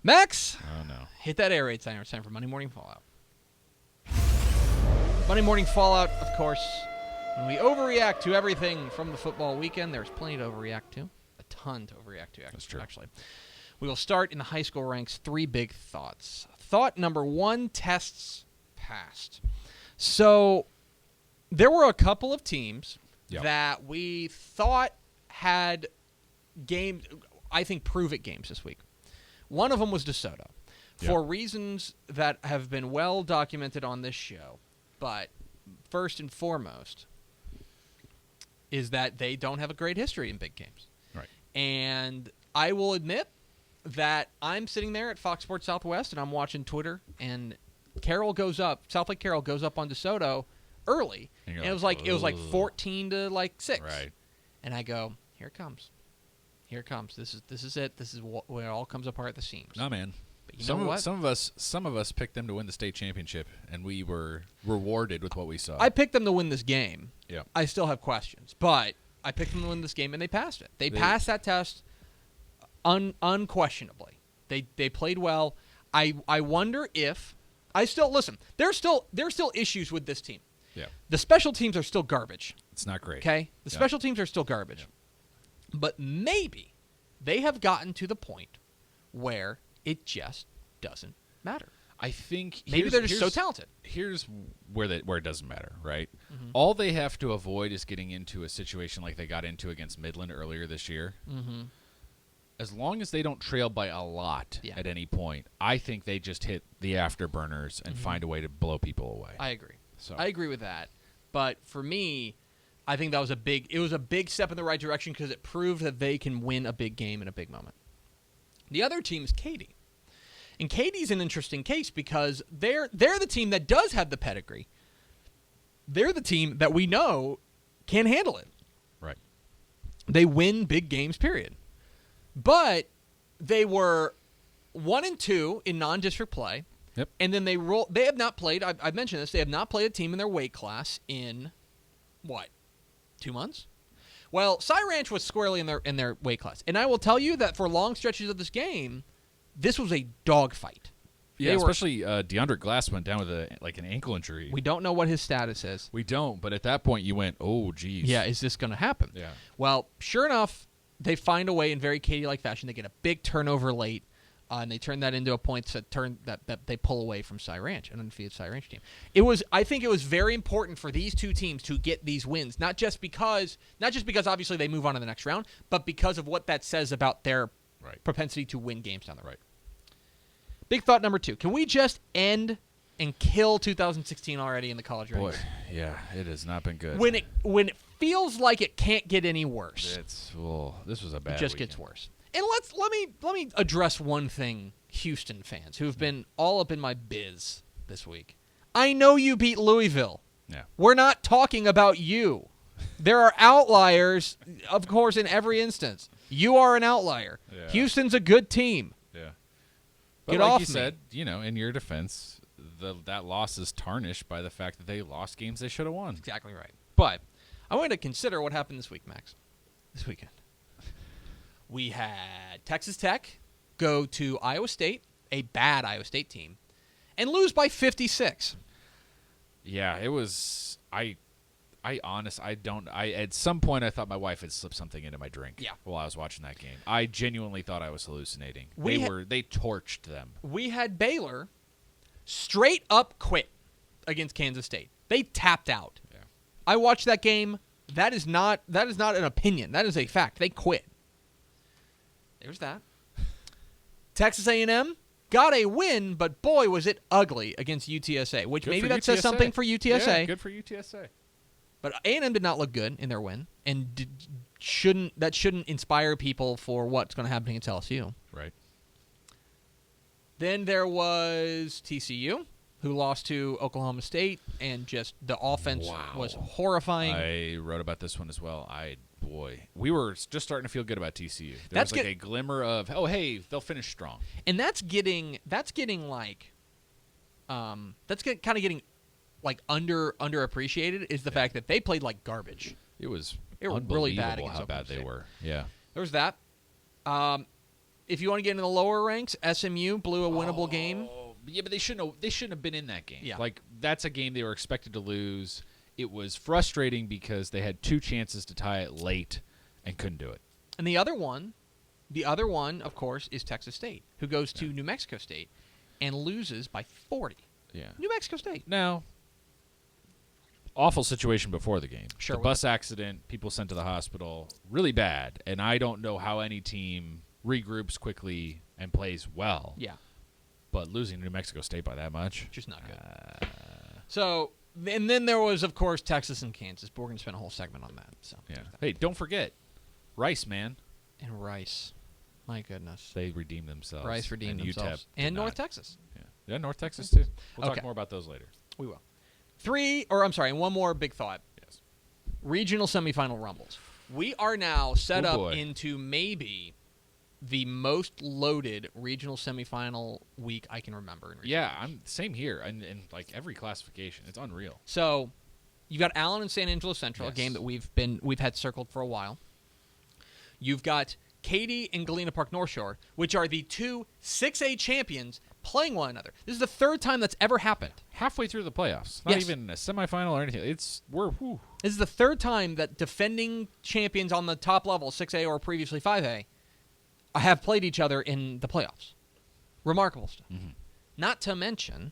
Max! Oh, no. Hit that air raid sign. It's time for Monday Morning Fallout. Monday Morning Fallout, of course, when we overreact to everything from the football weekend. There's plenty to overreact to. A ton to overreact to, That's true. actually. We will start in the high school ranks. 3 big thoughts. Thought number 1, tests passed. So there were a couple of teams that we thought had games, I think, prove-it games this week. One of them was DeSoto, for reasons that have been well documented on this show. But first and foremost is that they don't have a great history in big games. Right. And I will admit that I'm sitting there at Fox Sports Southwest and I'm watching Twitter, and South Lake Carroll goes up on DeSoto early, and it was like 14 to 6. Right. And I go, here it comes. Here it comes. This is it. This is where it all comes apart at the seams. No, man. But you know what? Some of us picked them to win the state championship, and we were rewarded with what we saw. I picked them to win this game. Yeah. I still have questions, but I picked them to win this game, and they passed it. They passed that test unquestionably. They played well. I wonder if listen. There's still issues with this team. Yeah. The special teams are still garbage. It's not great. Okay? The special teams are still garbage. Yeah. But maybe they have gotten to the point where it just doesn't matter. I think maybe they're just so talented. Here's where it doesn't matter, right? Mm-hmm. All they have to avoid is getting into a situation like they got into against Midland earlier this year. Mm-hmm. As long as they don't trail by a lot at any point, I think they just hit the afterburners and find a way to blow people away. I agree. So I agree with that. But for me, I think that was a big step in the right direction because it proved that they can win a big game in a big moment. The other team is Katy. And Katie's an interesting case because they're the team that does have the pedigree. They're the team that we know can handle it. Right. They win big games, period. But they were 1-2 in non-district play. Yep. And then they have not played, I've mentioned this, they have not played a team in their weight class in, 2 months? Well, Cy Ranch was squarely in their weight class. And I will tell you that for long stretches of this game, this was a dogfight. Yeah, especially DeAndre Glass went down with an ankle injury. We don't know what his status is. We don't, but at that point you went, oh, geez. Yeah, is this going to happen? Yeah. Well, sure enough, they find a way in very Katy-like fashion. They get a big turnover late, and they turn that into a point that they pull away from Cy Ranch, an undefeated Cy Ranch team. I think it was very important for these two teams to get these wins, not just because obviously they move on to the next round, but because of what that says about their propensity to win games down the road. Big thought number 2. Can we just end and kill 2016 already in the college ranks? Boy, yeah, it has not been good. When it feels like it can't get any worse. This was a bad It just weekend. gets worse. And let me address one thing, Houston fans, who've been all up in my biz this week. I know you beat Louisville. Yeah. We're not talking about you. There are outliers, of course, in every instance. You are an outlier. Yeah. Houston's a good team. Yeah. But Get like off you me. said, in your defense, that loss is tarnished by the fact that they lost games they should have won. Exactly right. But I want to consider what happened this week, Max. This weekend. We had Texas Tech go to Iowa State, a bad Iowa State team, and lose by 56. Yeah, it was. At some point I thought my wife had slipped something into my drink. Yeah. While I was watching that game, I genuinely thought I was hallucinating. They torched them. We had Baylor straight up quit against Kansas State. They tapped out. Yeah. I watched that game. That is not an opinion. That is a fact. They quit. There's that. Texas A&M got a win, but boy, was it ugly against UTSA, which Good maybe for that says UTSA. something for UTSA. Yeah, good for UTSA. But A&M did not look good in their win, and shouldn't inspire people for what's going to happen against LSU. Right. Then there was TCU, who lost to Oklahoma State, and just the offense was horrifying. I wrote about this one as well. We were just starting to feel good about TCU. There was a glimmer of, hey, they'll finish strong. And that's getting underappreciated is the fact that they played like garbage. It was They were really bad against how Oklahoma bad they State. were. Yeah. There was that. if you want to get into the lower ranks, SMU blew a winnable game. Yeah, but they shouldn't have been in that game. Yeah. Like, that's a game they were expected to lose. It was frustrating because they had 2 chances to tie it late and couldn't do it. And the other one, of course, is Texas State, who goes to New Mexico State and loses by 40. Yeah. New Mexico State. Now, awful situation before the game. Sure. The bus accident, people sent to the hospital, really bad. And I don't know how any team regroups quickly and plays well. Yeah. But losing New Mexico State by that much. Just not good. So, and then there was, of course, Texas and Kansas, but we're going to spend a whole segment on that. So. Yeah. Hey, don't forget, Rice, man. And Rice. My goodness. They redeemed themselves. Rice redeemed themselves. UTEP and North Texas. Yeah, North Texas, too. We'll talk more about those later. We will. And one more big thought. Yes. Regional semifinal rumbles. We are now set up into maybe the most loaded regional semifinal week I can remember. I'm same here, and like every classification, it's unreal. So, you've got Allen and San Angelo Central, a game that we've had circled for a while. You've got Katy and Galena Park North Shore, which are the 2 6A champions playing one another. This is the 3rd time that's ever happened. Halfway through the playoffs, not even a semifinal or anything. This is the 3rd time that defending champions on the top level, 6A or previously 5A, have played each other in the playoffs. Remarkable stuff. Mm-hmm. Not to mention,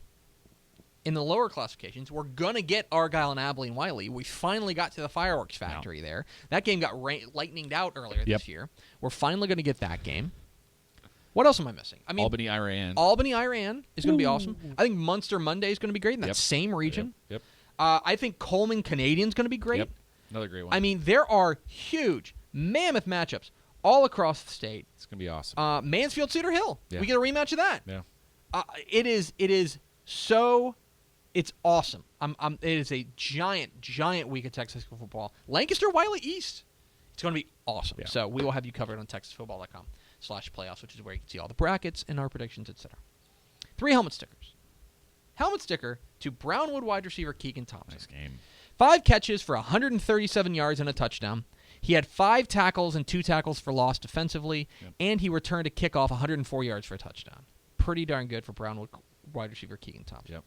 in the lower classifications, we're going to get Argyle and Abilene Wiley. We finally got to the fireworks factory there. That game got lightninged out earlier this year. We're finally going to get that game. What else am I missing? I mean, Albany-Iran is going to be awesome. I think Munster Monday is going to be great in that same region. Yep. I think Coleman Canadian is going to be great. Yep. Another great one. I mean, there are huge, mammoth matchups all across the state. It's going to be awesome. Mansfield Cedar Hill. Yeah. We get a rematch of that. Yeah. It is so. It's awesome. It is a giant week of Texas football. Lancaster Wiley East. It's going to be awesome. Yeah. So we will have you covered on TexasFootball.com/playoffs, which is where you can see all the brackets and our predictions, etc. 3 helmet stickers. Helmet sticker to Brownwood wide receiver Keegan Thompson. Nice game. 5 catches for 137 yards and a touchdown. He had 5 tackles and 2 tackles for loss defensively, and he returned a kickoff 104 yards for a touchdown. Pretty darn good for Brownwood wide receiver Keegan Thompson. Yep.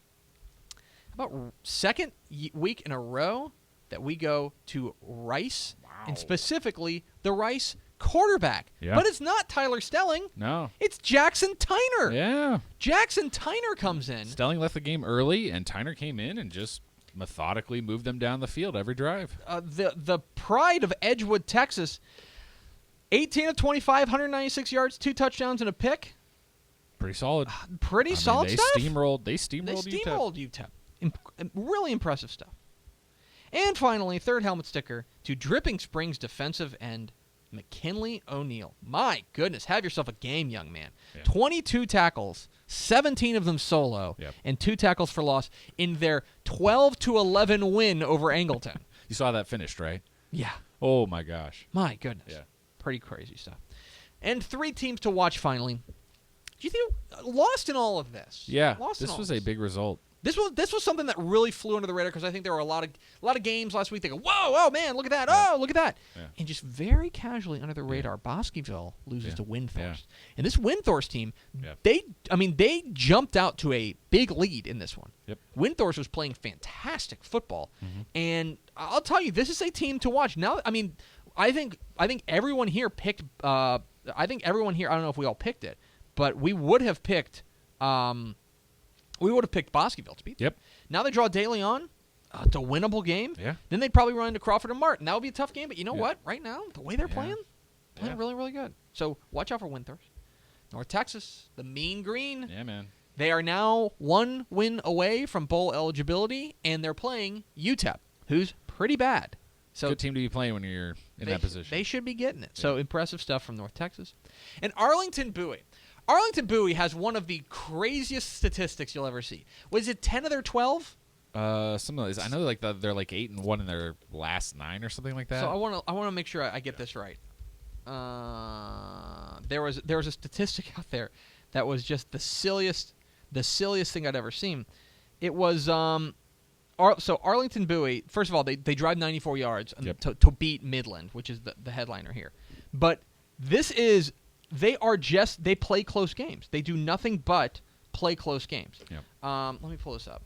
How about second week in a row that we go to Rice, and specifically the Rice quarterback. Yeah. But it's not Tyler Stelling. No. It's Jackson Tyner. Yeah. Jackson Tyner comes in. Stelling left the game early, and Tyner came in and just methodically moved them down the field every drive. The pride of Edgewood, Texas, 18 of 25, 196 yards, 2 touchdowns, and a pick. Pretty solid. Solid stuff. They steamrolled UTEP. Really impressive stuff. And finally, 3rd helmet sticker to Dripping Springs defensive end McKinley O'Neill. My goodness, have yourself a game, young man. Yeah. 22 tackles, 17 of them solo, and 2 tackles for loss in their 12-11 win over Angleton. You saw that finished, right? Yeah. Oh, my gosh. My goodness. Yeah. Pretty crazy stuff. And 3 teams to watch finally. Do you think lost in all of this? Yeah. This was a big result. This was something that really flew under the radar because I think there were a lot of games last week that go, whoa, oh man, look at that, oh look at that, and just very casually under the radar, Bosqueville loses to Windthorst, and this Windthorst team, they jumped out to a big lead in this one. Yep. Windthorst was playing fantastic football, and I'll tell you, this is a team to watch. Now, I mean, I think everyone here picked. I don't know if we all picked it, but we would have picked. We would have picked Bosqueville to beat them. Yep. Now they draw De Leon. It's a winnable game. Yeah. Then they'd probably run into Crawford and Martin. That would be a tough game, but you know what? Right now, the way they're playing really, really good. So watch out for Windthorst. North Texas, the Mean Green. Yeah, man. They are now 1 win away from bowl eligibility, and they're playing UTEP, who's pretty bad. So good team to be playing when you're in that position. They should be getting it. Yeah. So impressive stuff from North Texas. And Arlington Bowie. Arlington Bowie has one of the craziest statistics you'll ever see. Was it 10 of their 12? Something like this. I know they're like 8-1 in their last 9 or something like that. So I want to make sure I get this right. There was a statistic out there that was just the silliest thing I'd ever seen. It was so Arlington Bowie. First of all, they drive 94 yards to beat Midland, which is the headliner here. But this is they play close games. They do nothing but play close games. Yep. Let me pull this up.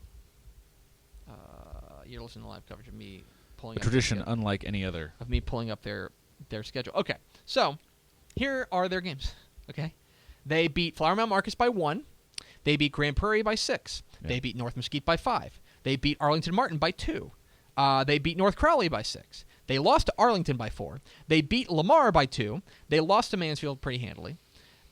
You're listening to live coverage of me pulling a tradition unlike any other. Of me pulling up their schedule. Okay, so here are their games. Okay, they beat Flower Mound Marcus by 1. They beat Grand Prairie by 6. Yeah. They beat North Mesquite by 5. They beat Arlington Martin by 2. They beat North Crowley by 6. They lost to Arlington by 4. They beat Lamar by 2. They lost to Mansfield pretty handily.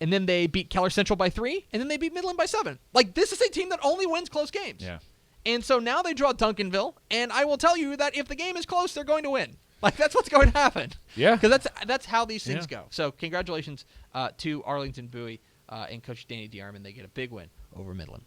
And then they beat Keller Central by 3. And then they beat Midland by 7. Like, this is a team that only wins close games. Yeah. And so now they draw Duncanville. And I will tell you that if the game is close, they're going to win. Like, that's what's going to happen. Yeah. Because that's how these things go. So congratulations to Arlington Bowie and Coach Danny DeArmond. They get a big win over Midland.